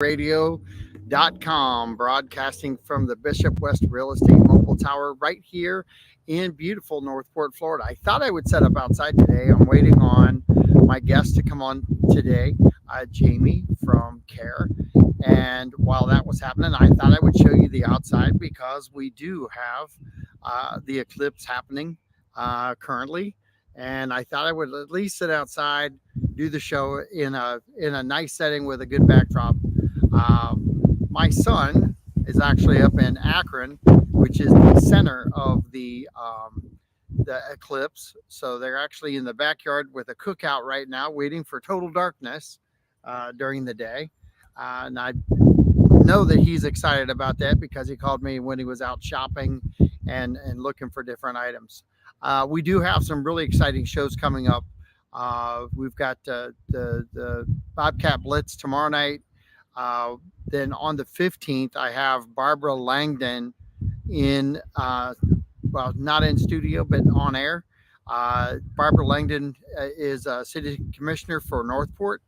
radio.com, broadcasting from the Bishop West Real Estate Mobile Tower right here in beautiful Northport, Florida. I thought I would set up outside today. I'm waiting on my guest to come on today, Jamie from C.A.R.E. And while that was happening, I thought I would show you the outside because we do have the eclipse happening currently. And I thought I would at least sit outside, do the show in a nice setting with a good backdrop. My son is actually up in Akron, which is the center of the eclipse. So they're actually in the backyard with a cookout right now, waiting for total darkness during the day. And I know that he's excited about that because he called me when he was out shopping and looking for different items. We do have some really exciting shows coming up. We've got the Bobcat Blitz tomorrow night. Then on the 15th, I have Barbara Langdon in, well, not in studio, but on air. Barbara Langdon is a city commissioner for Northport.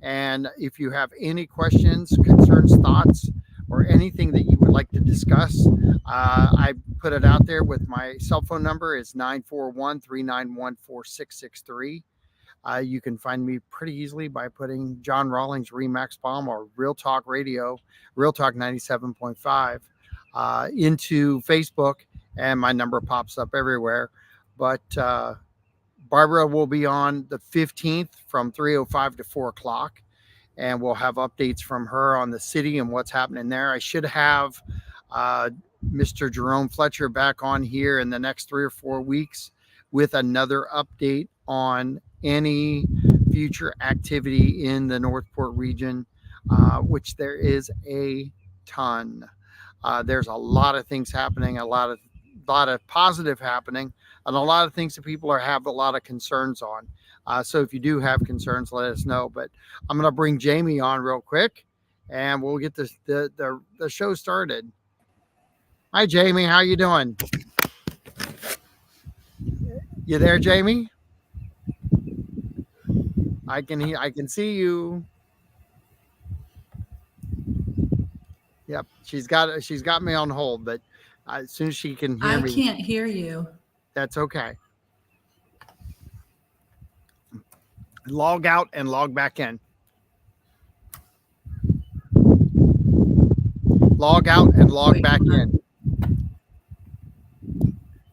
And if you have any questions, concerns, thoughts, or anything that you would like to discuss, I put it out there with my cell phone number is 941-391-4663. You can find me pretty easily by putting John Rawlings Remax Bomb or Real Talk Radio, Real Talk 97.5 into Facebook, and my number pops up everywhere. But Barbara will be on the 15th from 3:05 to 4 o'clock, and we'll have updates from her on the city and what's happening there. I should have Mr. Jerome Fletcher back on here in the next 3 or 4 weeks with another update on any future activity in the Northport region, which there is a ton. There's a lot of things happening, a lot of positive happening, and a lot of things that people have a lot of concerns on. So if you do have concerns, let us know. But I'm going to bring Jamie on real quick, and we'll get the show started. Hi, Jamie. How you doing? You there, Jamie? I can see you. Yep, she's got me on hold, but as soon as she can hear me, I can't hear you. That's okay. Log out and log back in. Log out and log back in.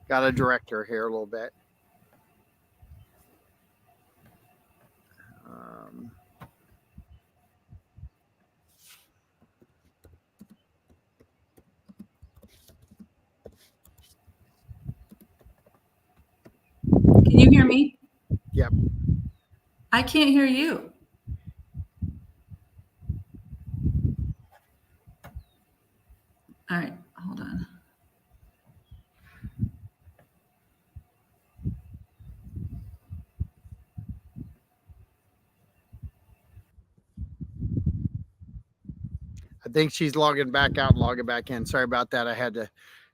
Got a director here a little bit. Can you hear me? Yep. I can't hear you. All right, hold on. I think she's logging back out and logging back in. Sorry about that. I had to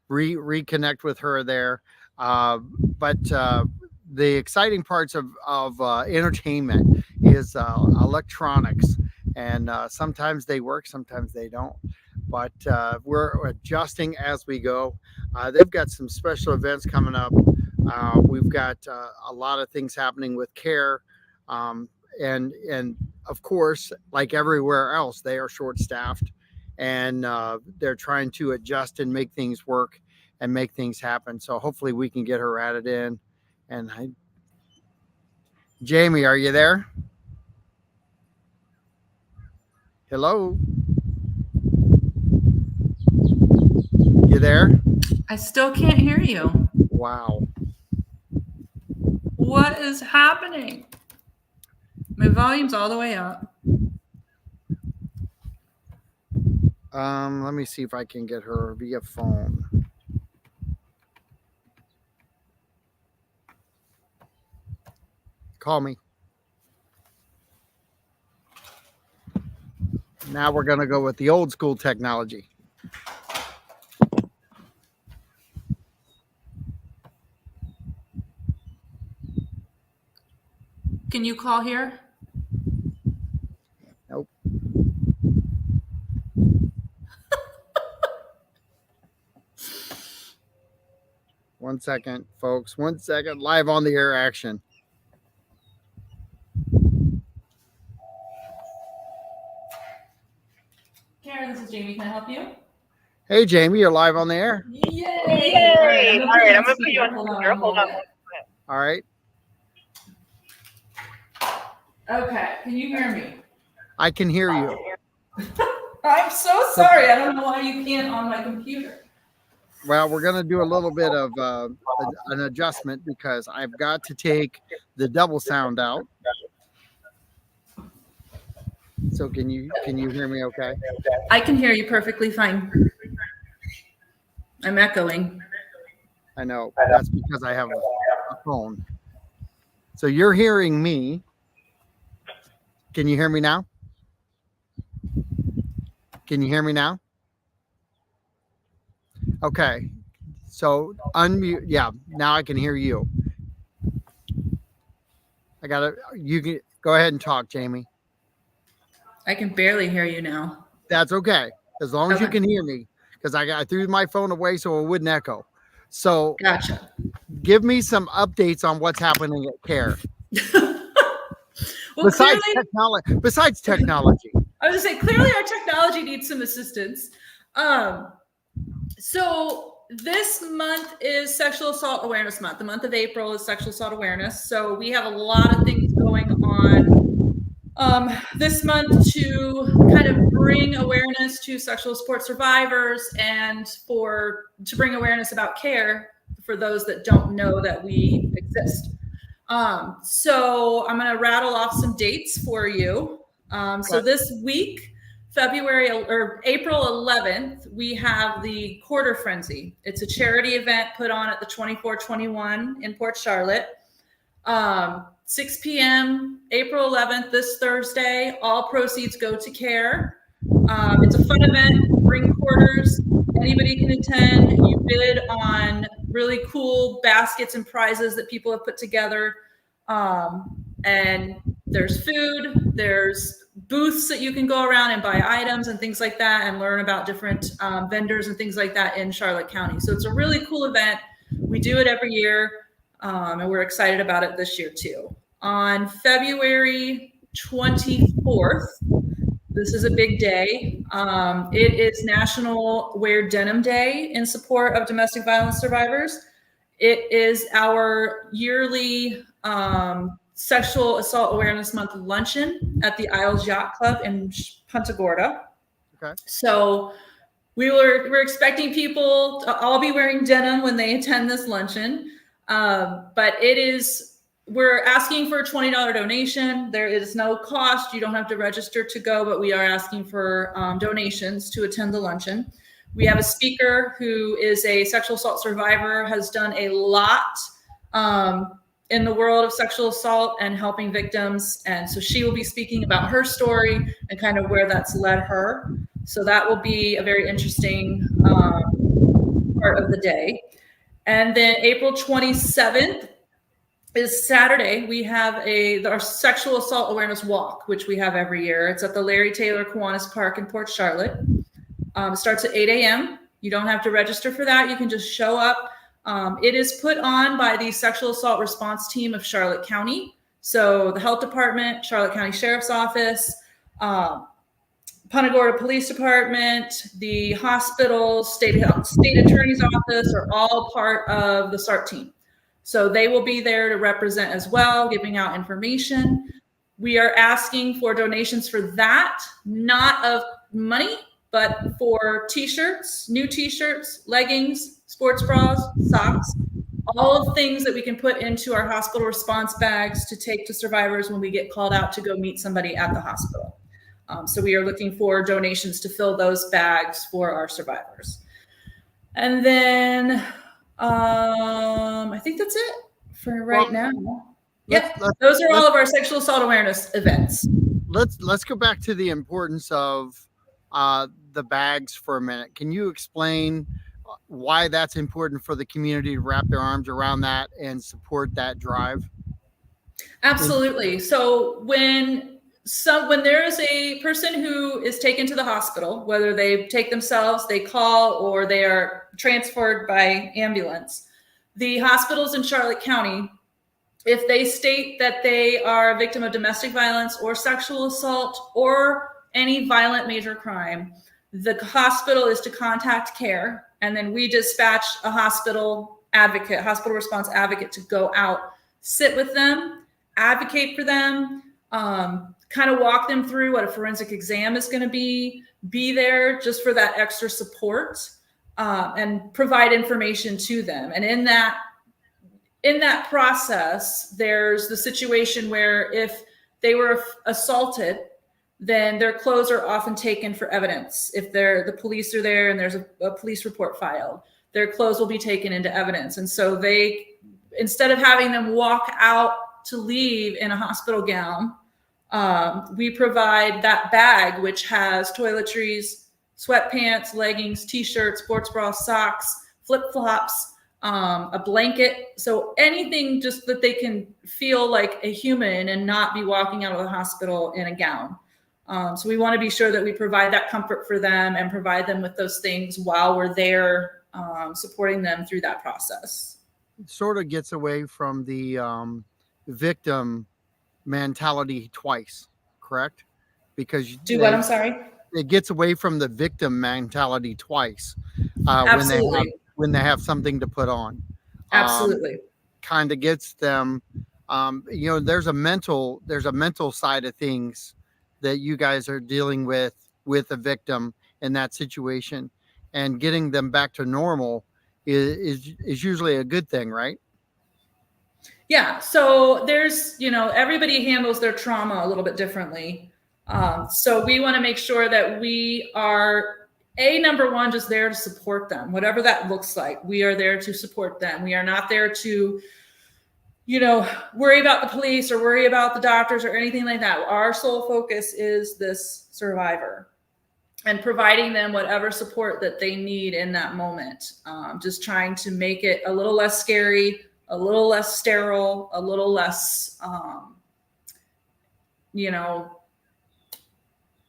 reconnect with her there. But the exciting parts of entertainment is electronics, and sometimes they work, sometimes they don't. But we're adjusting as we go. They've got some special events coming up. We've got a lot of things happening with C.A.R.E. And of course, like everywhere else, they are short-staffed, and they're trying to adjust and make things work and make things happen. So hopefully we can get her added in. And Jamie, are you there? Hello? You there? I still can't hear you. Wow. What is happening? My volume's all the way up. Let me see if I can get her via phone. Call me. Now we're going to go with the old school technology. Can you call here? Nope. 1 second, folks. 1 second. Live on the air action. Karen, this is Jamie. Can I help you? Hey, Jamie, you're live on the air. Yay! All right, I'm gonna put you on speaker. Hold on. All right. Okay, can you hear me? I can hear you. I'm so sorry. I don't know why you can't on my computer. Well, we're going to do a little bit of an adjustment because I've got to take the double sound out. So can you hear me okay? I can hear you perfectly fine. I'm echoing. I know. That's because I have a phone. So you're hearing me. Can you hear me now? Can you hear me now? Okay. So unmute. Yeah, now I can hear you. You can go ahead and talk, Jamie. I can barely hear you now. That's okay. As long as you can hear me, because I threw my phone away so it wouldn't echo. So gotcha. Give me some updates on what's happening at C.A.R.E. Well, besides technology. I was gonna say, clearly our technology needs some assistance. So this month is Sexual Assault Awareness Month. The month of April is Sexual Assault Awareness. So we have a lot of things going on this month to kind of bring awareness to sexual assault survivors and to bring awareness about C.A.R.E. for those that don't know that we exist. So I'm going to rattle off some dates for you. So this week, April 11th, we have the Quarter Frenzy. It's a charity event put on at the 2421 in Port Charlotte. 6 p.m. April 11th, this Thursday. All proceeds go to C.A.R.E. It's a fun event. Bring quarters. Anybody can attend. You bid on really cool baskets and prizes that people have put together. And there's food. There's booths that you can go around and buy items and things like that and learn about different vendors and things like that in Charlotte County. So it's a really cool event. We do it every year. And we're excited about it this year too. On February 24th, this is a big day. It is National Wear Denim Day in support of domestic violence survivors. It is our yearly Sexual Assault Awareness Month luncheon at the Isles Yacht Club in Punta Gorda. Okay. So we're expecting people to all be wearing denim when they attend this luncheon. But we're asking for a $20 donation. There is no cost. You don't have to register to go, but we are asking for donations to attend the luncheon. We have a speaker who is a sexual assault survivor, has done a lot in the world of sexual assault and helping victims. And so she will be speaking about her story and kind of where that's led her. So that will be a very interesting part of the day. And then April 27th is Saturday. We have our Sexual Assault Awareness Walk, which we have every year. It's at the Larry Taylor Kiwanis Park in Port Charlotte. It starts at 8 a.m. You don't have to register for that. You can just show up. It is put on by the Sexual Assault Response Team of Charlotte County. So the Health Department, Charlotte County Sheriff's Office, Punta Gorda Police Department, the hospital, state attorney's office are all part of the SART team. So they will be there to represent as well, giving out information. We are asking for donations for that, not of money, but for t-shirts, new t-shirts, leggings, sports bras, socks, all of things that we can put into our hospital response bags to take to survivors when we get called out to go meet somebody at the hospital. So we are looking for donations to fill those bags for our survivors. And then I think that's it for right now. Those are all of our sexual assault awareness events. Let's go back to the importance of the bags for a minute. Can you explain why that's important for the community to wrap their arms around that and support that drive? Absolutely. So when So when there is a person who is taken to the hospital, whether they take themselves, they call, or they are transferred by ambulance, the hospitals in Charlotte County, if they state that they are a victim of domestic violence or sexual assault or any violent major crime, the hospital is to contact C.A.R.E, and then we dispatch a hospital advocate, hospital response advocate, to go out, sit with them, advocate for them, kind of walk them through what a forensic exam is going to be there just for that extra support, and provide information to them. And in that process, there's the situation where if they were assaulted, then their clothes are often taken for evidence. If the police are there and there's a police report filed, their clothes will be taken into evidence. And so instead of having them walk out to leave in a hospital gown, we provide that bag, which has toiletries, sweatpants, leggings, t-shirts, sports bras, socks, flip-flops, a blanket. So anything just that they can feel like a human and not be walking out of the hospital in a gown. So we want to be sure that we provide that comfort for them and provide them with those things while we're there, supporting them through that process. It sort of gets away from the victim mentality twice, correct? Because What? I'm sorry. It gets away from the victim mentality twice Absolutely. when they have something to put on. Absolutely. Kind of gets them. There's a mental side of things that you guys are dealing with a victim in that situation, and getting them back to normal is usually a good thing, right? Yeah. So there's, everybody handles their trauma a little bit differently. So we want to make sure that we are, number one, just there to support them, whatever that looks like. We are there to support them. We are not there to, worry about the police or worry about the doctors or anything like that. Our sole focus is this survivor and providing them whatever support that they need in that moment. Just trying to make it a little less scary, a little less sterile, a little less,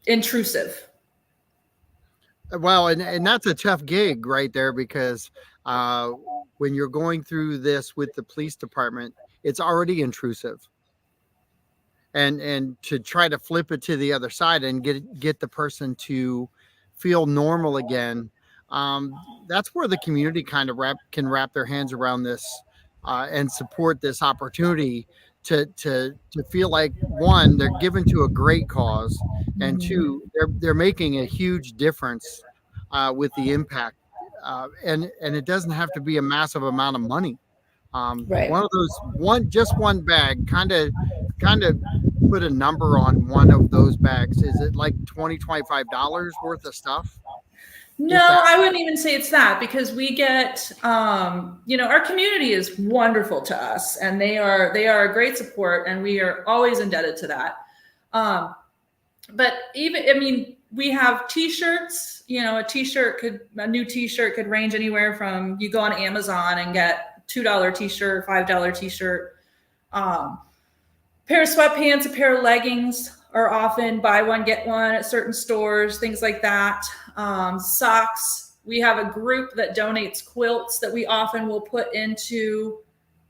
intrusive. Well, and that's a tough gig right there, because when you're going through this with the police department, it's already intrusive. And to try to flip it to the other side and get the person to feel normal again, that's where the community kind of can wrap their hands around this and support this opportunity to feel like, one, they're given to a great cause, and two, they're making a huge difference with the impact, and it doesn't have to be a massive amount of money. Right. One of those one bag, kind of put a number on one of those bags. Is it like $25 worth of stuff? No, I wouldn't even say it's that, because we get, our community is wonderful to us, and they are a great support, and we are always indebted to that. But we have t-shirts, a new t-shirt could range anywhere from, you go on Amazon and get $2 t-shirt, $5 t-shirt, pair of sweatpants, a pair of leggings are often buy one, get one at certain stores, things like that. Socks. We have a group that donates quilts that we often will put into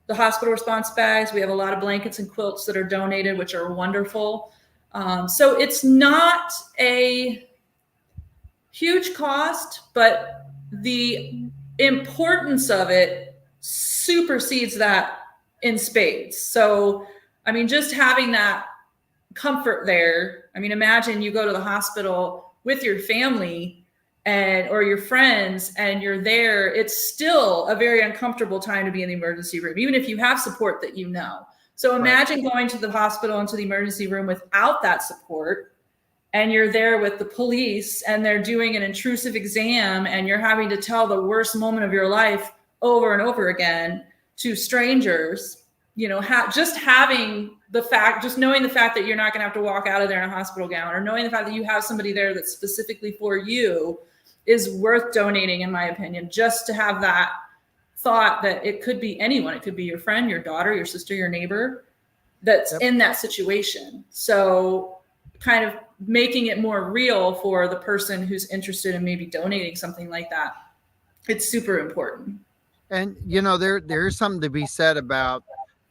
the hospital response bags. We have a lot of blankets and quilts that are donated, which are wonderful. So it's not a huge cost, but the importance of it supersedes that in spades. So, just having that comfort there. Imagine you go to the hospital with your family or your friends, and you're there. It's still a very uncomfortable time to be in the emergency room, even if you have support that you know. So imagine going to the hospital and to the emergency room without that support, and you're there with the police and they're doing an intrusive exam, and you're having to tell the worst moment of your life over and over again to strangers. Just knowing the fact that you're not going to have to walk out of there in a hospital gown, or knowing the fact that you have somebody there that's specifically for you, is worth donating, in my opinion, just to have that thought that it could be anyone. It could be your friend, your daughter, your sister, your neighbor that's in that situation. So kind of making it more real for the person who's interested in maybe donating something like that. It's super important. And there is something to be said about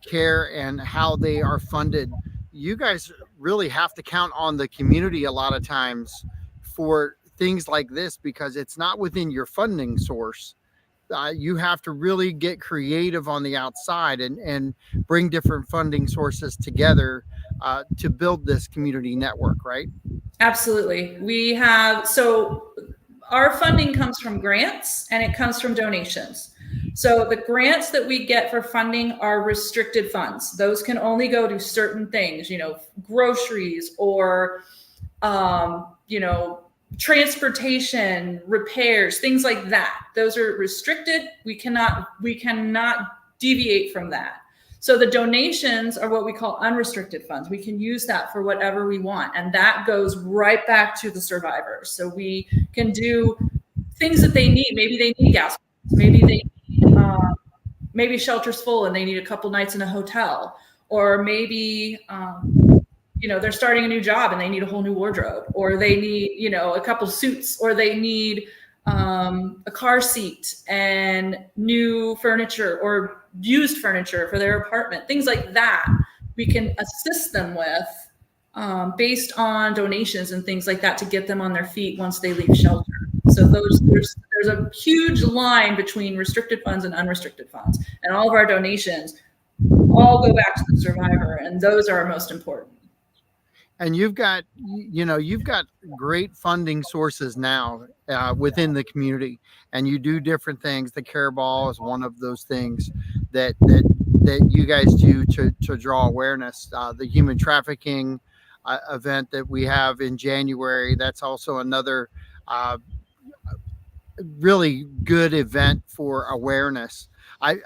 C.A.R.E and how they are funded. You guys really have to count on the community a lot of times for things like this because it's not within your funding source. You have to really get creative on the outside and bring different funding sources together to build this community network, right? Absolutely. We have, so our funding comes from grants and it comes from donations. So the grants that we get for funding are restricted funds. Those can only go to certain things, groceries or, transportation, repairs, things like that. Those are restricted. We cannot deviate from that. So the donations are what we call unrestricted funds. We can use that for whatever we want. And that goes right back to the survivors. So we can do things that they need. Maybe they need gas. Maybe they need, maybe shelter's full and they need a couple nights in a hotel. Or maybe, they're starting a new job and they need a whole new wardrobe. Or they need, a couple suits. Or they need a car seat and new furniture or used furniture for their apartment, things like that. We can assist them with based on donations and things like that to get them on their feet once they leave shelter. So there's a huge line between restricted funds and unrestricted funds, and all of our donations all go back to the survivor, and those are our most important. And you've got great funding sources now within the community, and you do different things. The C.A.R.E Ball is one of those things that you guys do to draw awareness. The human trafficking event that we have in January, that's also another really good event for awareness. I've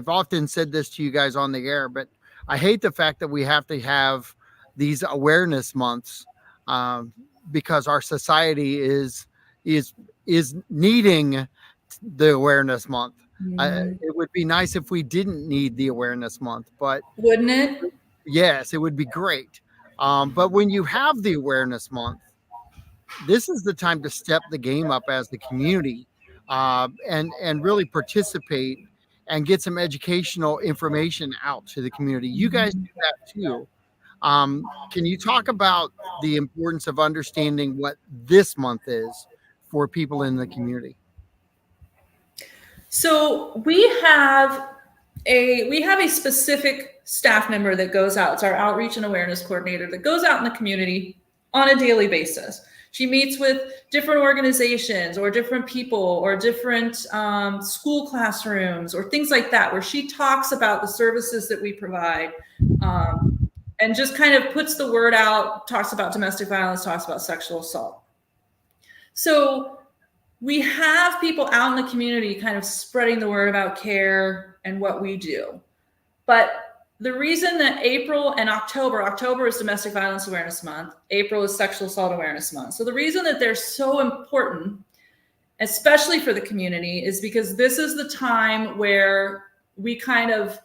often said this to you guys on the air, but I hate the fact that we have to have these awareness months because our society is needing the awareness month. It would be nice if we didn't need the awareness month, but wouldn't it? Yes, it would be great. But when you have the awareness month, this is the time to step the game up as the community and really participate and get some educational information out to the community. You guys do that too. Can you talk about the importance of understanding what this month is for people in the community? So we have a specific staff member that goes out. It's our outreach and awareness coordinator that goes out in the community on a daily basis. She meets with different organizations or different people or different school classrooms or things like that, where she talks about the services that we provide. And just kind of puts the word out, talks about domestic violence, talks about sexual assault. So we have people out in the community kind of spreading the word about C.A.R.E and what we do. But the reason that April and October is Domestic Violence Awareness Month, April is Sexual Assault Awareness Month. So the reason that they're so important, especially for the community, is because this is the time where we kind of,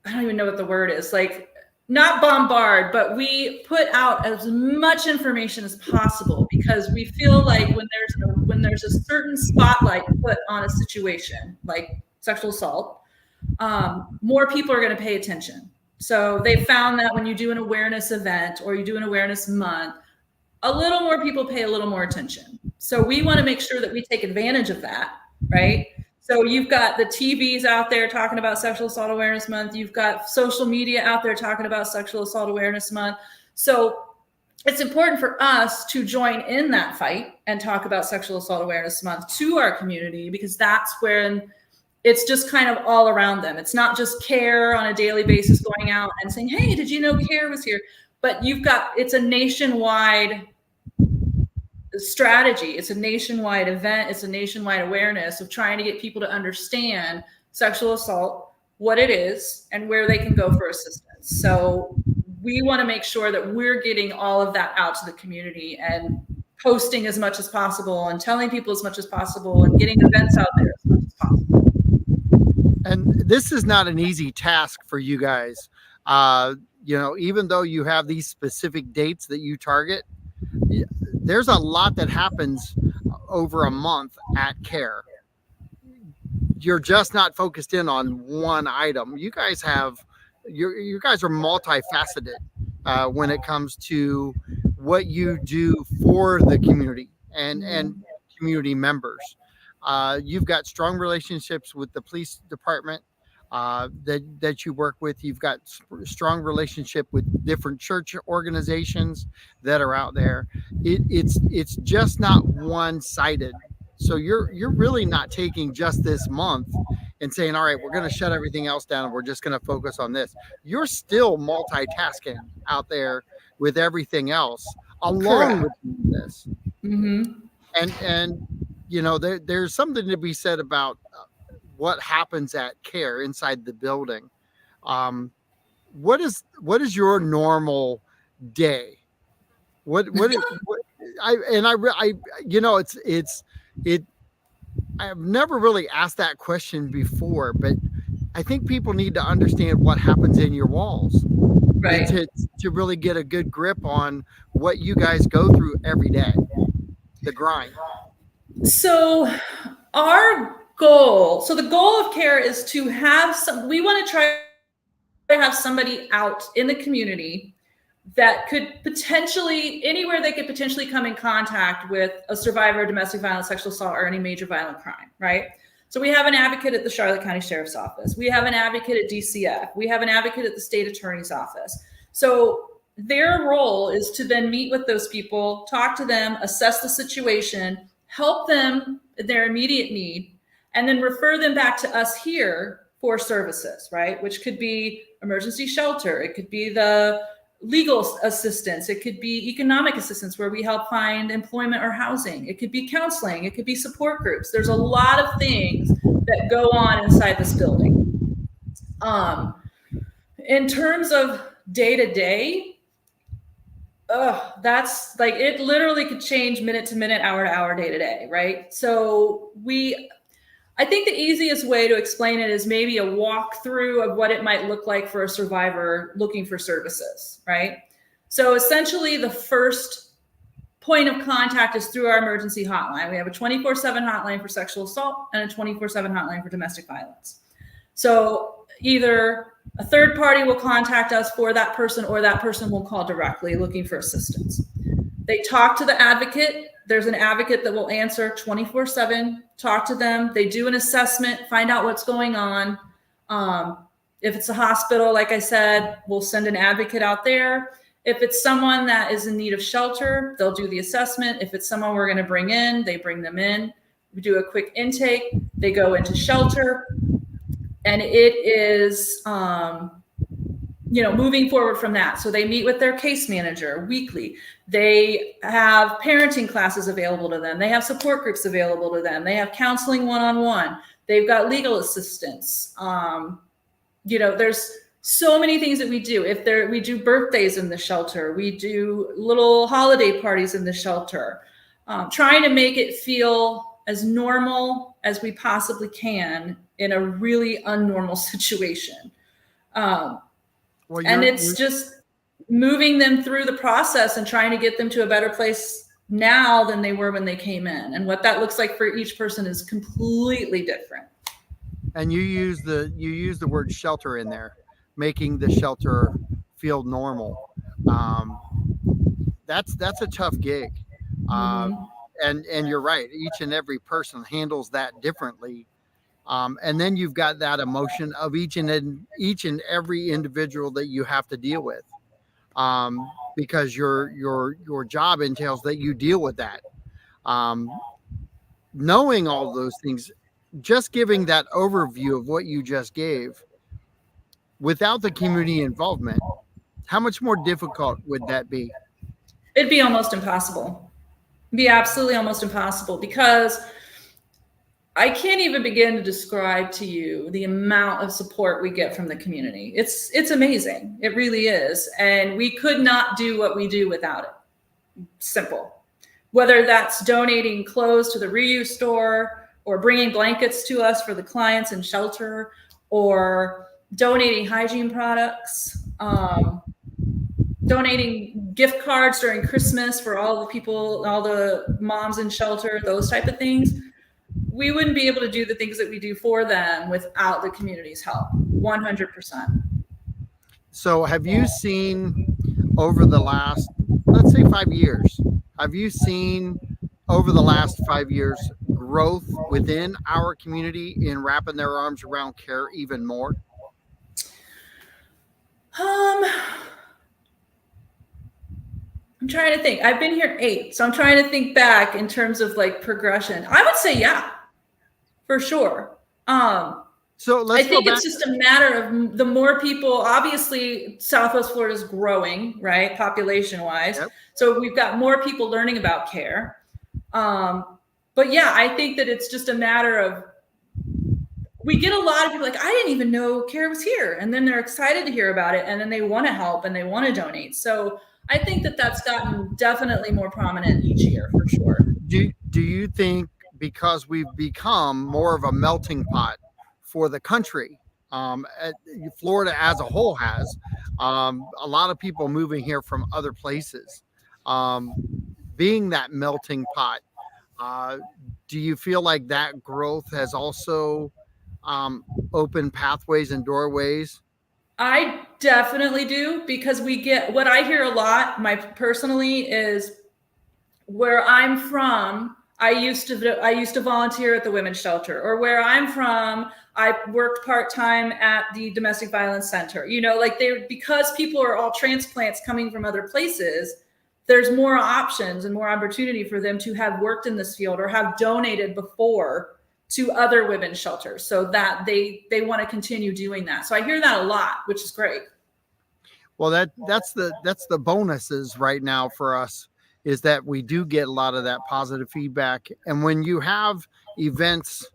I don't even know what the word is, like, not bombard, but we put out as much information as possible because we feel like when there's a certain spotlight put on a situation like sexual assault, more people are going to pay attention. So they found that when you do an awareness event or you do an awareness month, a little more people pay a little more attention. So we want to make sure that we take advantage of that, right? So you've got the TVs out there talking about Sexual Assault Awareness Month. You've got social media out there talking about Sexual Assault Awareness Month. So it's important for us to join in that fight and talk about Sexual Assault Awareness Month to our community, because that's when it's just kind of all around them. It's not just C.A.R.E on a daily basis going out and saying, hey, did you know C.A.R.E was here? But it's a nationwide strategy. It's a nationwide event. It's a nationwide awareness of trying to get people to understand sexual assault, what it is, and where they can go for assistance. So we want to make sure that we're getting all of that out to the community and posting as much as possible and telling people as much as possible and getting events out there as much as possible. And this is not an easy task for you guys. even though you have these specific dates that you target, there's a lot that happens over a month at C.A.R.E. You're just not focused in on one item. You guys are multifaceted when it comes to what you do for the community and community members. You've got strong relationships with the police department that you work with. You've got strong relationship with different church organizations that are out there. It's just not one sided. So you're really not taking just this month and saying, all right, we're going to shut everything else down and we're just going to focus on this. You're still multitasking out there with everything else along with this. And there's something to be said about what happens at C.A.R.E. inside the building. What is your normal day? I've never really asked that question before, but I think people need to understand what happens in your walls, right? To really get a good grip on what you guys go through every day, the grind. So the goal of C.A.R.E. is to have we want to try to have somebody out in the community that could potentially, anywhere they could potentially come in contact with a survivor of domestic violence, sexual assault, or any major violent crime, right? So we have an advocate at the Charlotte County Sheriff's Office. We have an advocate at DCF. We have an advocate at the state attorney's office. So their role is to then meet with those people, talk to them, assess the situation, help them in their immediate need, and then refer them back to us here for services, right? Which could be emergency shelter. It could be the legal assistance. It could be economic assistance where we help find employment or housing. It could be counseling. It could be support groups. There's a lot of things that go on inside this building. In terms of day to day, that's like, it literally could change minute to minute, hour to hour, day to day, right? So I think the easiest way to explain it is maybe a walkthrough of what it might look like for a survivor looking for services, right? So essentially the first point of contact is through our emergency hotline. We have a 24/7 hotline for sexual assault and a 24/7 hotline for domestic violence. So either a third party will contact us for that person, or that person will call directly looking for assistance. They talk to the advocate. There's an advocate that will answer 24/7, talk to them. They do an assessment, find out what's going on. If it's a hospital, like I said, we'll send an advocate out there. If it's someone that is in need of shelter, they'll do the assessment. If it's someone we're going to bring in, they bring them in. We do a quick intake. They go into shelter. And it is, moving forward from that. So they meet with their case manager weekly. They have parenting classes available to them. They have support groups available to them. They have counseling one-on-one. They've got legal assistance. There's so many things that we do. We do birthdays in the shelter. We do little holiday parties in the shelter, trying to make it feel as normal as we possibly can in a really unnormal situation. It's just moving them through the process and trying to get them to a better place now than they were when they came in. And what that looks like for each person is completely different. And you use the word shelter in there, making the shelter feel normal. That's a tough gig. And you're right. Each and every person handles that differently. And then you've got that emotion of each and every individual that you have to deal with, because your job entails that you deal with that. Knowing all those things, just giving that overview of what you just gave, without the community involvement, how much more difficult would that be? It'd be almost impossible. It'd be absolutely almost impossible, because I can't even begin to describe to you the amount of support we get from the community. It's amazing. It really is. And we could not do what we do without it. Simple. Whether that's donating clothes to the reuse store, or bringing blankets to us for the clients in shelter, or donating hygiene products. donating gift cards during Christmas for all the people, all the moms in shelter, those type of things. We wouldn't be able to do the things that we do for them without the community's help. 100%. So have you seen over the last, let's say 5 years, have you seen over the last 5 years growth within our community in wrapping their arms around CARE even more? I'm trying to think. I've been here 8, so I'm trying to think back in terms of like progression. I would say yeah, for sure. So let's I think go back. it's just a matter of the more people. Obviously, Southwest Florida is growing, right, population wise. Yep. So we've got more people learning about CARE. But yeah, I think that it's just a matter of, we get a lot of people like, I didn't even know CARE was here, and then they're excited to hear about it, and then they want to help and they want to donate. So I think that that's gotten definitely more prominent each year for sure. Do you think because we've become more of a melting pot for the country, Florida as a whole has a lot of people moving here from other places, being that melting pot, do you feel like that growth has also opened pathways and doorways? I definitely do, because we get, what I hear a lot, my personally, is where I'm from, I used to volunteer at the women's shelter, or where I'm from, I worked part-time at the domestic violence center. You know, like because people are all transplants coming from other places, there's more options and more opportunity for them to have worked in this field or have donated before to other women's shelters, so that they want to continue doing that. So I hear that a lot, which is great. Well, that's the bonuses right now for us, is that we do get a lot of that positive feedback. And when you have events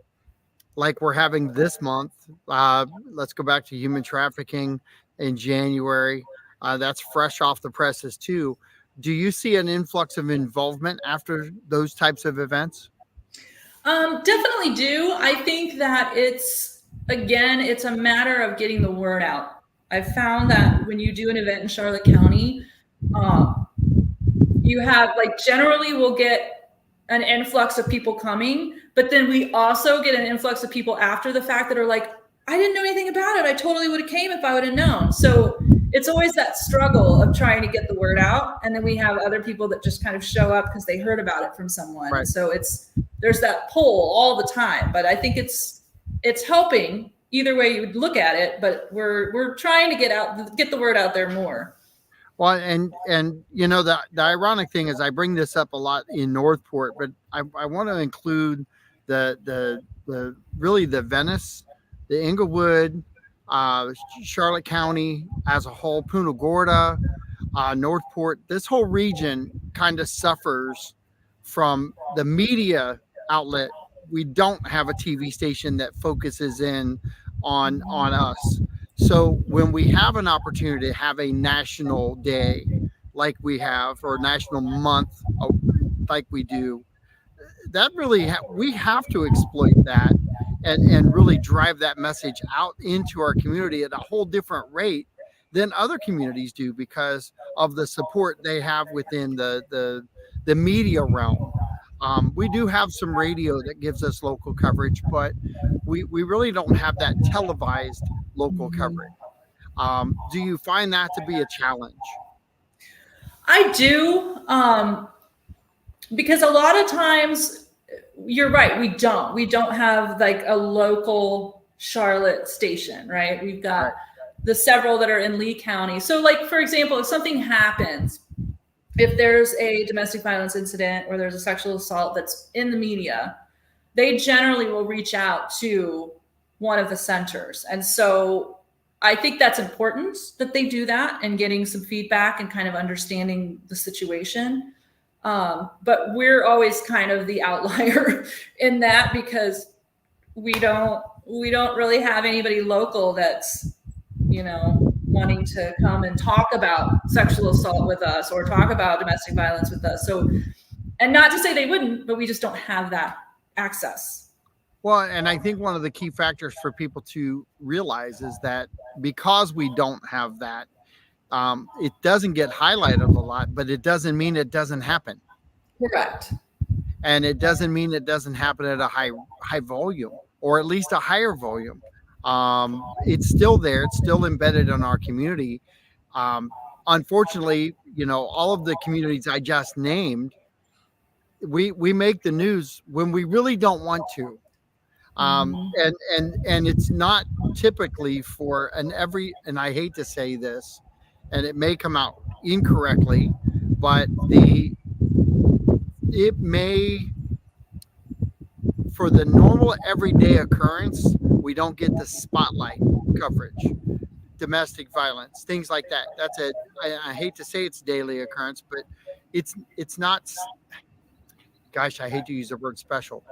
like we're having this month, let's go back to human trafficking in January. That's fresh off the presses too. Do you see an influx of involvement after those types of events? Definitely do. I think that it's a matter of getting the word out. I've found that when you do an event in Charlotte County, you have, like, generally we'll get an influx of people coming, but then we also get an influx of people after the fact that are like, I didn't know anything about it. I totally would have came if I would have known. So it's always that struggle of trying to get the word out. And then we have other people that just kind of show up because they heard about it from someone. Right. So there's that pull all the time, but I think it's helping either way you would look at it, but we're trying to get the word out there more. Well, and you know, the ironic thing is I bring this up a lot in Northport, but I want to include the really the Venice, the Inglewood, Charlotte County as a whole, Punta Gorda, Northport. This whole region kind of suffers from the media outlet. We don't have a TV station that focuses in on us. So when we have an opportunity to have a national day like we have, or national month like we do, that really we have to exploit that and really drive that message out into our community at a whole different rate than other communities do, because of the support they have within the media realm. We do have some radio that gives us local coverage, but we really don't have that televised local coverage. Do you find that to be a challenge? I do, because a lot of times, you're right, we don't have like a local Charlotte station, right? We've got the several that are in Lee County. So, like, for example, if something happens, if there's a domestic violence incident or there's a sexual assault that's in the media, they generally will reach out to one of the centers. And so I think that's important that they do that, and getting some feedback and kind of understanding the situation. But we're always kind of the outlier in that, because we don't really have anybody local that's, wanting to come and talk about sexual assault with us or talk about domestic violence with us. So, and not to say they wouldn't, but we just don't have that access. Well, and I think one of the key factors for people to realize is that because we don't have that, It doesn't get highlighted a lot, but it doesn't mean it doesn't happen. Correct. And it doesn't mean it doesn't happen at a high volume, or at least a higher volume. It's still there. It's still embedded in our community. Um, Unfortunately, all of the communities I just named, we make the news when we really don't want to. And it's not typically for and I hate to say this, and it may come out incorrectly, but it may, for the normal everyday occurrence, we don't get the spotlight coverage. Domestic violence, things like that. That's it. I hate to say it's daily occurrence, but it's not. Gosh, I hate to use the word special,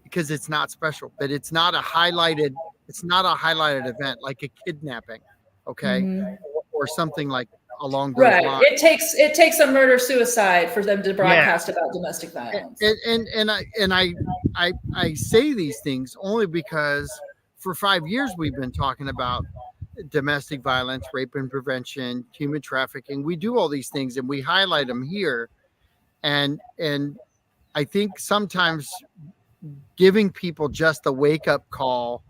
because it's not special, but it's not a highlighted. It's not a highlighted event like a kidnapping, okay, or something like along those Right. lines. It takes a murder suicide for them to broadcast about domestic And violence. I say these things only because for 5 years we've been talking about domestic violence, rape and prevention, human trafficking. We do all these things and we highlight them here. And I think sometimes giving people just a wake up call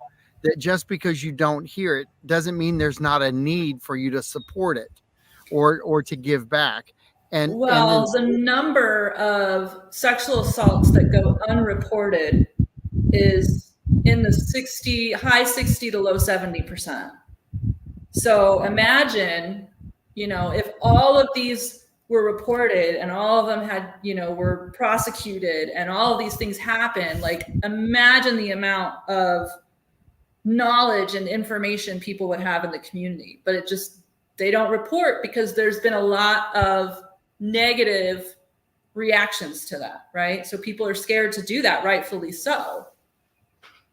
that just because you don't hear it doesn't mean there's not a need for you to support it or to give back. Well, the number of sexual assaults that go unreported is in the high 60 to low 70%. So imagine, if all of these were reported and all of them had, were prosecuted and all of these things happened, like imagine the amount of knowledge and information people would have in the community. But they don't report because there's been a lot of negative reactions to that, right? So people are scared to do that, rightfully so.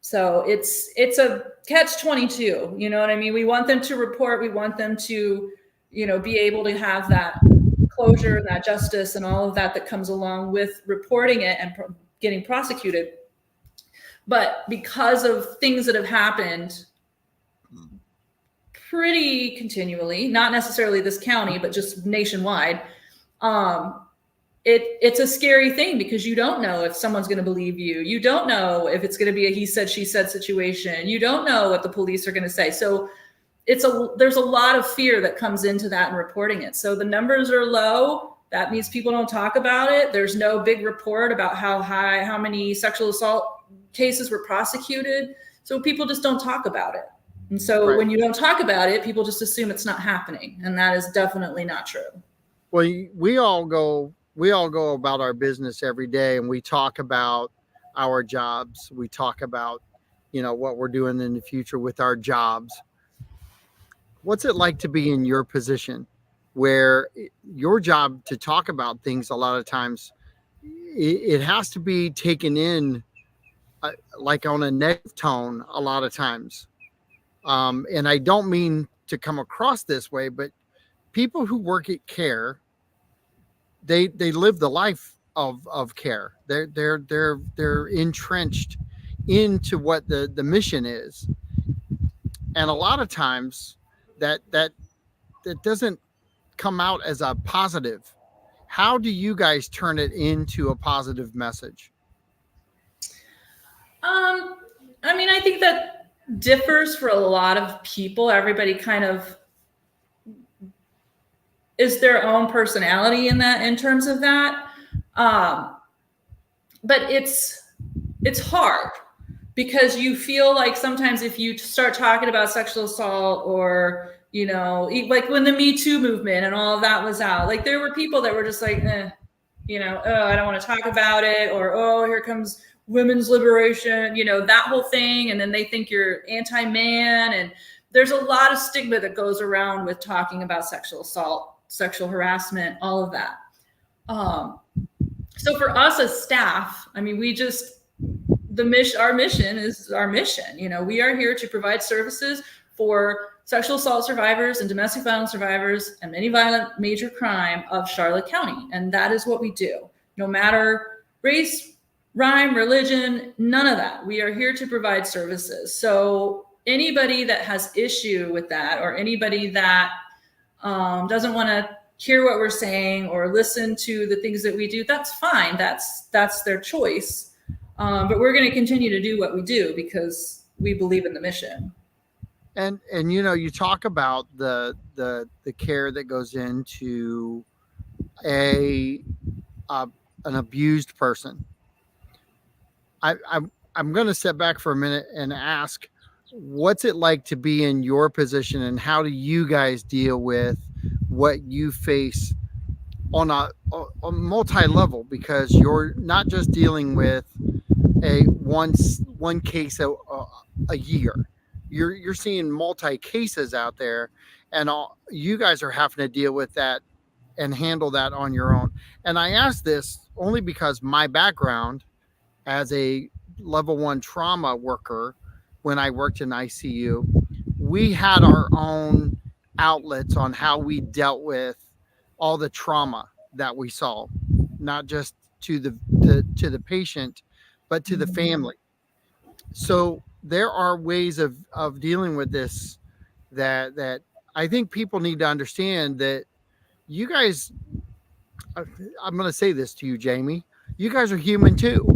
So it's a catch-22, you know what I mean? We want them to report, we want them to, be able to have that closure and that justice and all of that comes along with reporting it and getting prosecuted. But because of things that have happened pretty continually, not necessarily this county, but just nationwide, it's a scary thing because you don't know if someone's going to believe you. You don't know if it's going to be a he said, she said situation. You don't know what the police are going to say. So there's a lot of fear that comes into that and reporting it. So the numbers are low. That means people don't talk about it. There's no big report about how many sexual assault cases were prosecuted. So people just don't talk about it. And so when you don't talk about it, people just assume it's not happening. And that is definitely not true. Well, we all go about our business every day and we talk about our jobs. We talk about, what we're doing in the future with our jobs. What's it like to be in your position where your job to talk about things a lot of times it has to be taken in like on a negative tone a lot of times. And I don't mean to come across this way, but people who work at C.A.R.E, they live the life of C.A.R.E. They're entrenched into what the mission is, and a lot of times that doesn't come out as a positive. How do you guys turn it into a positive message? I think that differs for a lot of people. Everybody kind of is their own personality in terms of that. But it's hard because you feel like sometimes if you start talking about sexual assault or, like when the Me Too movement and all of that was out, like there were people that were just like, I don't want to talk about it, or, oh, here comes women's liberation, that whole thing. And then they think you're anti-man. And there's a lot of stigma that goes around with talking about sexual assault, sexual harassment, all of that. So for us as staff, our mission is our mission. We are here to provide services for sexual assault survivors and domestic violence survivors and any violent major crime of Charlotte County. And that is what we do. No matter race, rhyme, religion, none of that. We are here to provide services. So anybody that has issue with that or anybody that doesn't want to hear what we're saying or listen to the things that we do, that's fine. That's their choice. But we're going to continue to do what we do because we believe in the mission. And you talk about the care that goes into a an abused person. I'm going to step back for a minute and ask, what's it like to be in your position, and how do you guys deal with what you face on a multi level? Because you're not just dealing with a one case a year. You're seeing multi cases out there, and you guys are having to deal with that and handle that on your own. And I ask this only because my background as a level 1 trauma worker, when I worked in ICU, we had our own outlets on how we dealt with all the trauma that we saw, not just to the patient, but to the family. So there are ways of dealing with this that I think people need to understand, that you guys, I'm going to say this to you, Jamie, you guys are human too.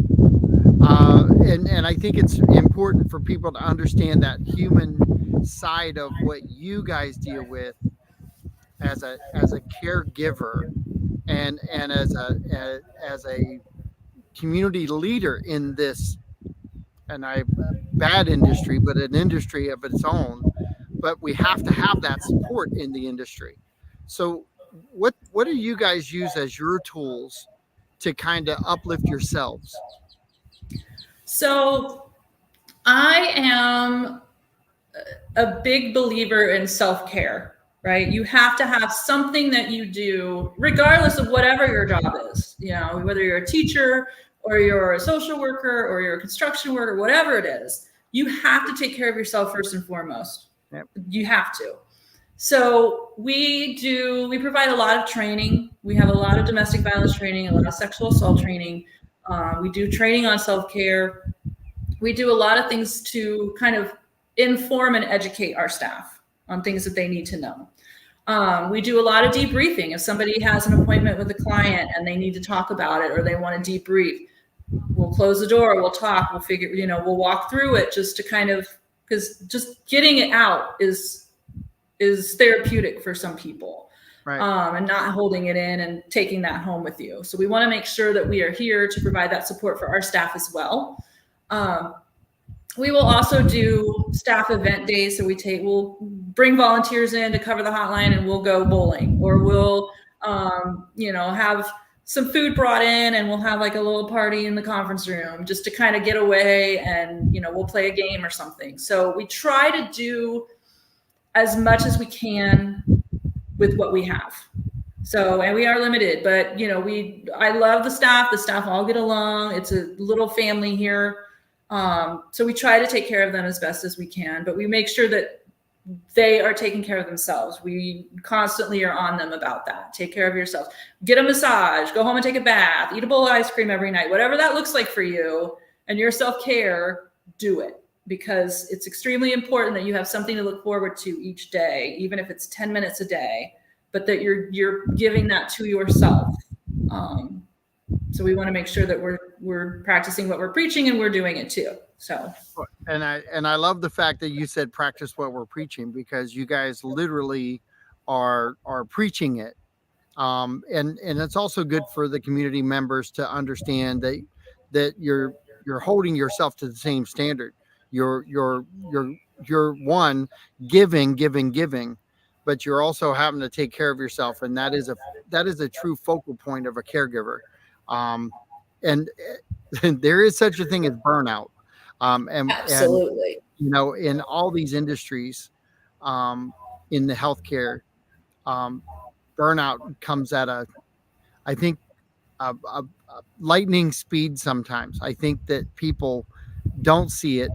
And I think it's important for people to understand that human side of what you guys deal with as a caregiver, and as a community leader in this, and I bad industry, but an industry of its own. But we have to have that support in the industry. So what do you guys use as your tools to kind of uplift yourselves? So I am a big believer in self-care, right? You have to have something that you do, regardless of whatever your job is, whether you're a teacher or you're a social worker or you're a construction worker, whatever it is, you have to take care of yourself first and foremost. Yep. You have to. So we provide a lot of training. We have a lot of domestic violence training, a lot of sexual assault training. We do training on self-care. We do a lot of things to kind of inform and educate our staff on things that they need to know. We do a lot of debriefing. If somebody has an appointment with a client and they need to talk about it, or they want to debrief, we'll close the door, we'll talk, we'll figure, we'll walk through it, just to kind of, because just getting it out is therapeutic for some people. Right. And not holding it in and taking that home with you. So we want to make sure that we are here to provide that support for our staff as well. We will also do staff event days. So we'll bring volunteers in to cover the hotline, and we'll go bowling, or we'll, have some food brought in, and we'll have like a little party in the conference room just to kind of get away, and, we'll play a game or something. So we try to do as much as we can with what we have. So, and we are limited, but I love the staff. The staff all get along. It's a little family here. So we try to take care of them as best as we can, but we make sure that they are taking care of themselves. We constantly are on them about that. Take care of yourself. Get a massage, go home and take a bath, eat a bowl of ice cream every night, whatever that looks like for you and your self-care, do it, because it's extremely important that you have something to look forward to each day, even if it's 10 minutes a day, but that you're giving that to yourself. So we want to make sure that we're practicing what we're preaching, and we're doing it too. So, and I love the fact that you said practice what we're preaching, because you guys literally are preaching it. And it's also good for the community members to understand that you're holding yourself to the same standard. You're one, giving, but you're also having to take care of yourself, and that is a true focal point of a caregiver. And there is such a thing as burnout. absolutely. And in all these industries, in the healthcare, burnout comes at I think, a lightning speed sometimes. I think that people don't see it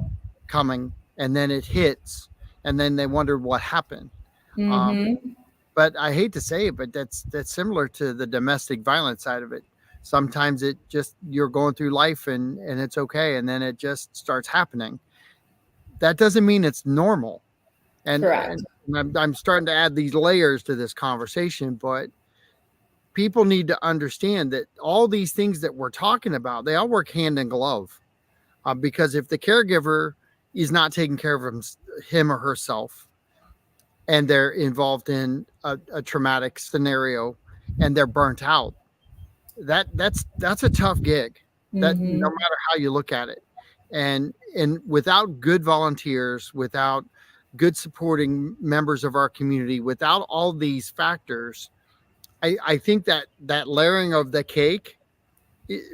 coming, and then it hits, and then they wonder what happened. But I hate to say it, but that's similar to the domestic violence side of it. Sometimes it just, you're going through life and it's okay, and then it just starts happening. That doesn't mean it's normal. And, Correct. I'm starting to add these layers to this conversation, but people need to understand that all these things that we're talking about, they all work hand in glove. Because if the caregiver is not taking care of him or herself, and they're involved in a traumatic scenario and they're burnt out, that's a tough gig. That no Mm-hmm. matter how you look at it, and without good volunteers, without good supporting members of our community, without all these factors, I think that layering of the cake,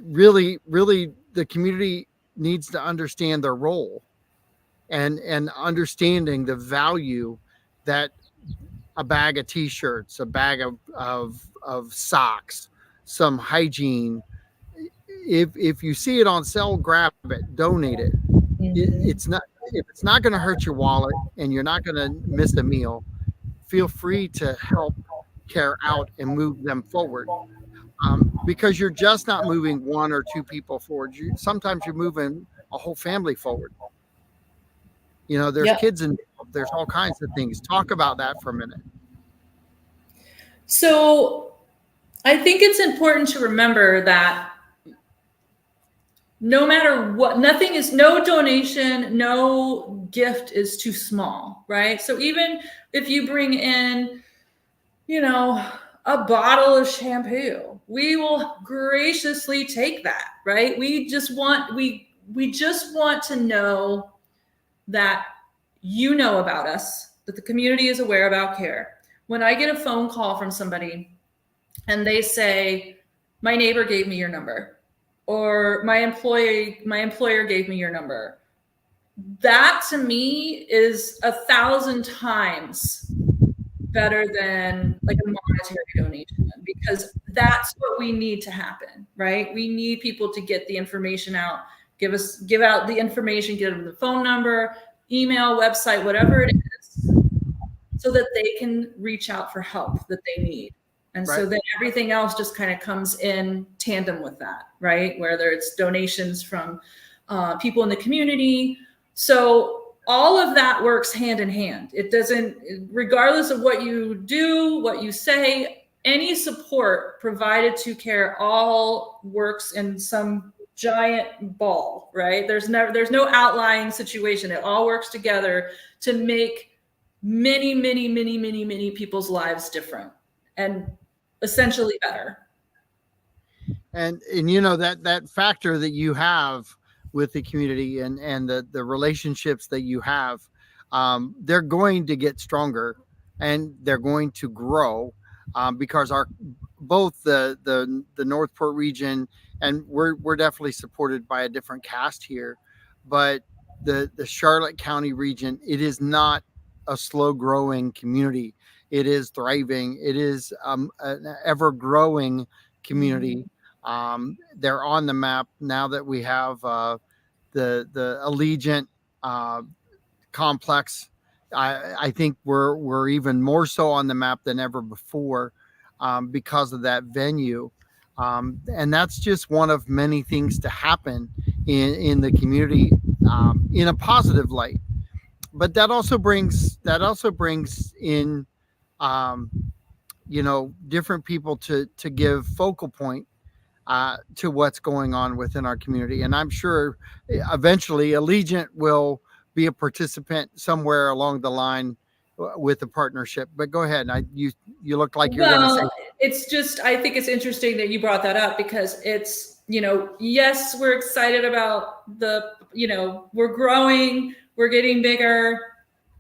really the community needs to understand their role, and understanding the value that a bag of t-shirts, a bag of socks, some hygiene. If you see it on sale, grab it, donate it. Mm-hmm. It's not, if it's not going to hurt your wallet and you're not going to miss a meal, feel free to help care out and move them forward. Because you're just not moving one or two people forward. Sometimes you're moving a whole family forward. There's Yep. kids and there's all kinds of things. Talk about that for a minute. So I think it's important to remember that no matter what, no donation, no gift is too small, right? So even if you bring in, a bottle of shampoo, we will graciously take that, right? We just want to know that you know about us, that the community is aware about C.A.R.E. When I get a phone call from somebody and they say, my neighbor gave me your number, or my employer gave me your number, that to me is 1,000 times better than like a monetary donation, because that's what we need to happen, right? We need people to get the information out, give out the information, give them the phone number, email, website, whatever it is, so that they can reach out for help that they need. And Right. so then everything else just kind of comes in tandem with that, right? Whether it's donations from people in the community. So all of that works hand in hand. It doesn't, regardless of what you do, what you say, any support provided to C.A.R.E. all works in some giant ball, right? There's no outlying situation. It all works together to make many, many, many, many, many people's lives different and essentially better. And that factor that you have with the community, and the relationships that you have, they're going to get stronger and they're going to grow, because our both the Northport region, and we're definitely supported by a different cast here, but the Charlotte County region, it is not a slow growing community. It is thriving. It is an ever growing community. They're on the map now that we have the Allegiant complex. I think we're even more so on the map than ever before, because of that venue, and that's just one of many things to happen in the community, in a positive light. But that also brings in, um, different people to give focal point to what's going on within our community. And I'm sure eventually Allegiant will be a participant somewhere along the line with the partnership. But go ahead. You look like you're going to say. Well, it's just, I think it's interesting that you brought that up, because it's, yes, we're excited about we're growing, we're getting bigger,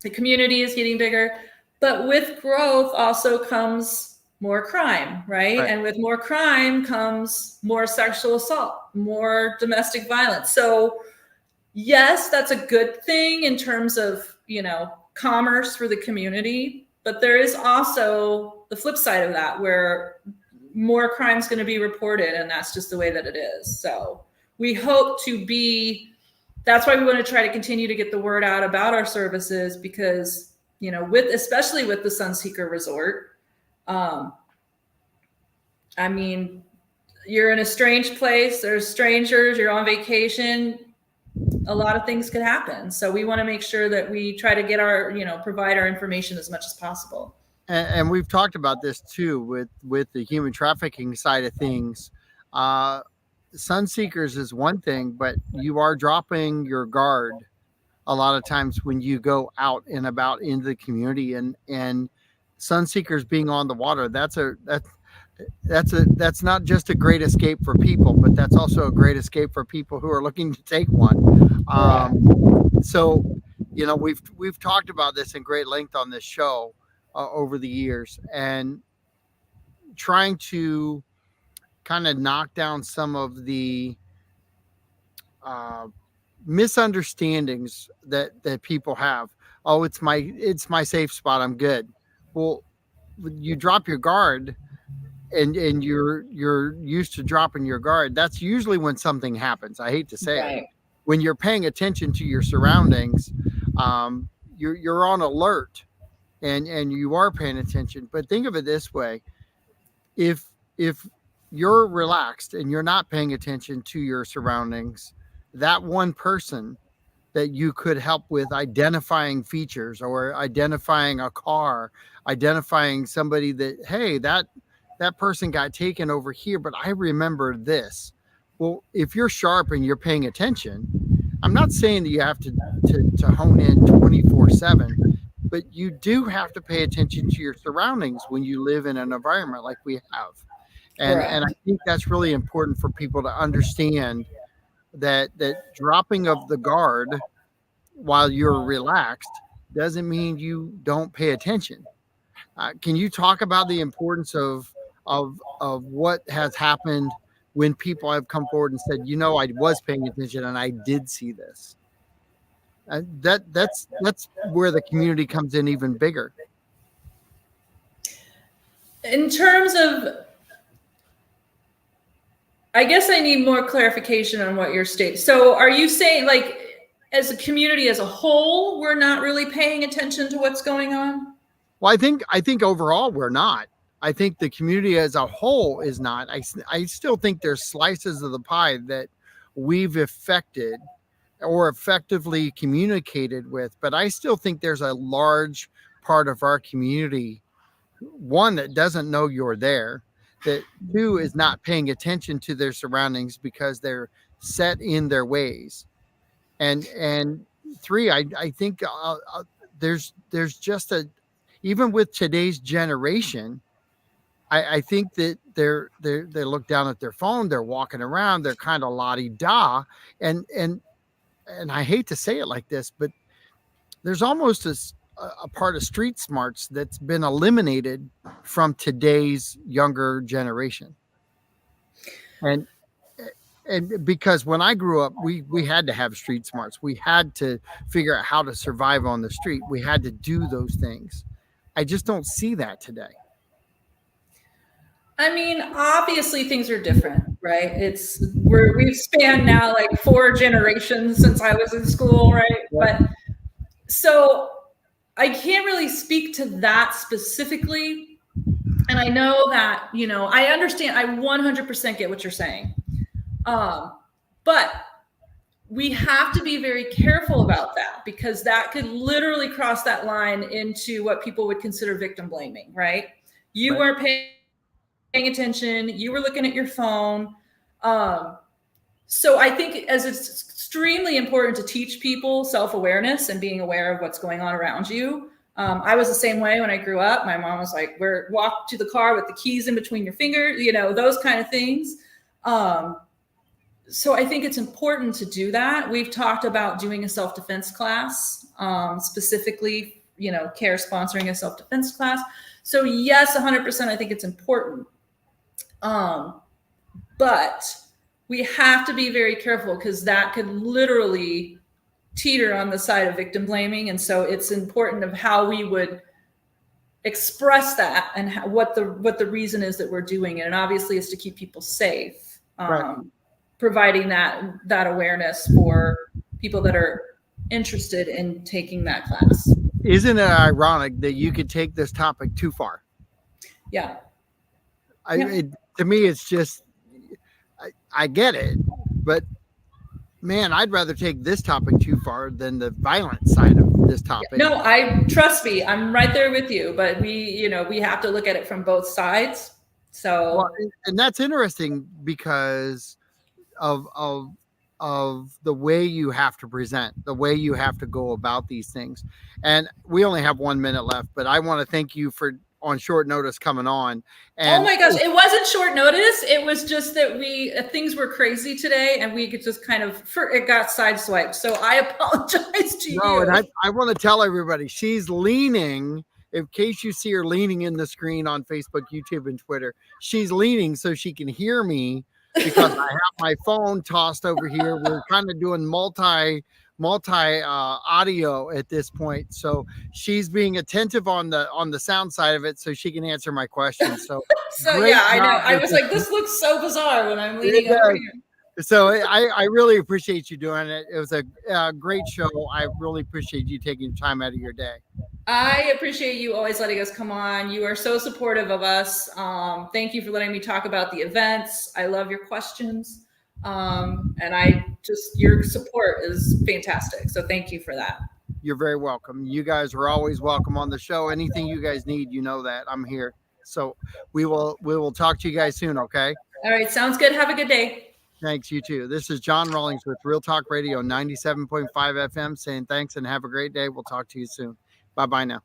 the community is getting bigger, but with growth also comes more crime, right? Right. And with more crime comes more sexual assault, more domestic violence. So yes, that's a good thing in terms of, commerce for the community, but there is also the flip side of that, where more crime is going to be reported, and that's just the way that it is. So we hope to be, that's why we want to try to continue to get the word out about our services, because, especially with the Sunseeker Resort, I mean, you're in a strange place, there's strangers, you're on vacation, a lot of things could happen. So we want to make sure that we try to get our, provide our information as much as possible. And we've talked about this too with the human trafficking side of things. Uh, sun seekers is one thing, but you are dropping your guard a lot of times when you go out and about into the community, and sun seekers being on the water, that's not just a great escape for people, but that's also a great escape for people who are looking to take one. So we've talked about this in great length on this show over the years, and trying to kind of knock down some of the uh, misunderstandings that people have. Oh, it's my safe spot, I'm good. Well, you drop your guard, and you're used to dropping your guard. That's usually when something happens. I hate to say it. When you're paying attention to your surroundings, you're on alert, and you are paying attention. But think of it this way: if you're relaxed and you're not paying attention to your surroundings, that one person that you could help with identifying features, or identifying a car, identifying somebody that, hey, that person got taken over here, but I remember this. Well, if you're sharp and you're paying attention, I'm not saying that you have to hone in 24/7, but you do have to pay attention to your surroundings when you live in an environment like we have. And I think that's really important for people to understand, that dropping of the guard while you're relaxed doesn't mean you don't pay attention. Can you talk about the importance of what has happened when people have come forward and said, I was paying attention and I did see this? That's where the community comes in even bigger. In terms of, I guess I need more clarification on what you're stating. So are you saying, like, as a community as a whole, we're not really paying attention to what's going on? Well, I think overall we're not. I think the community as a whole is not. I still think there's slices of the pie that we've affected or effectively communicated with, but I still think there's a large part of our community, one, that doesn't know you're there, that two, is not paying attention to their surroundings because they're set in their ways, and three, I think there's just even with today's generation, I think that they look down at their phone, they're walking around, they're kind of la-di-da, and I hate to say it like this, but there's almost a part of street smarts that's been eliminated from today's younger generation. And because when I grew up, we had to have street smarts. We had to figure out how to survive on the street. We had to do those things. I just don't see that today. I mean, obviously things are different, right? We've spanned now like 4 generations since I was in school, right? Yeah. But so I can't really speak to that specifically. And I know that, I understand, I 100% get what you're saying. But we have to be very careful about that, because that could literally cross that line into what people would consider victim blaming, right? You weren't paying attention, you were looking at your phone. So I think as it's extremely important to teach people self-awareness and being aware of what's going on around you. I was the same way when I grew up. My mom was like, walk to the car with the keys in between your fingers, those kind of things. So I think it's important to do that. We've talked about doing a self-defense class, specifically, C.A.R.E sponsoring a self-defense class. So yes, 100%, I think it's important. But we have to be very careful, because that could literally teeter on the side of victim blaming. And so it's important of how we would express that, and what the reason is that we're doing it. And obviously it's to keep people safe, providing that awareness for people that are interested in taking that class. Isn't it ironic that you could take this topic too far? Yeah. To me, it's just, I get it, but Man, I'd rather take this topic too far than the violent side of this topic. No, I trust me, I'm right there with you, but we have to look at it from both sides. So Well, and that's interesting because of of of the way you have to present, the way you have to go about these things. And we only have 1 minute left, but I want to thank you for on short notice coming on. oh And my gosh, it wasn't short notice. It was just that things were crazy today and we could just it got sideswiped. So I apologize to you. and I want to tell everybody she's leaning. In case you see her leaning in the screen on Facebook, YouTube, and Twitter, she's leaning so she can hear me because I have my phone tossed over here. We're kind of doing multi audio at this point, so she's being attentive on the sound side of it so she can answer my questions. So So yeah, I know. I was like, this looks so bizarre when I'm leaning over here. So I really appreciate you doing it. It was a great show. I really appreciate you taking time out of your day. I appreciate you always letting us come on. You are so supportive of us. Thank you for letting me talk about the events. I love your questions. And your support is fantastic. So thank you for that. You're very welcome. You guys are always welcome on the show. Anything you guys need, you know that I'm here. So we will talk to you guys soon. Okay. All right. Sounds good. Have a good day. Thanks. You too. This is John Rawlings with Real Talk Radio 97.5 FM saying thanks and have a great day. We'll talk to you soon. Bye-bye now.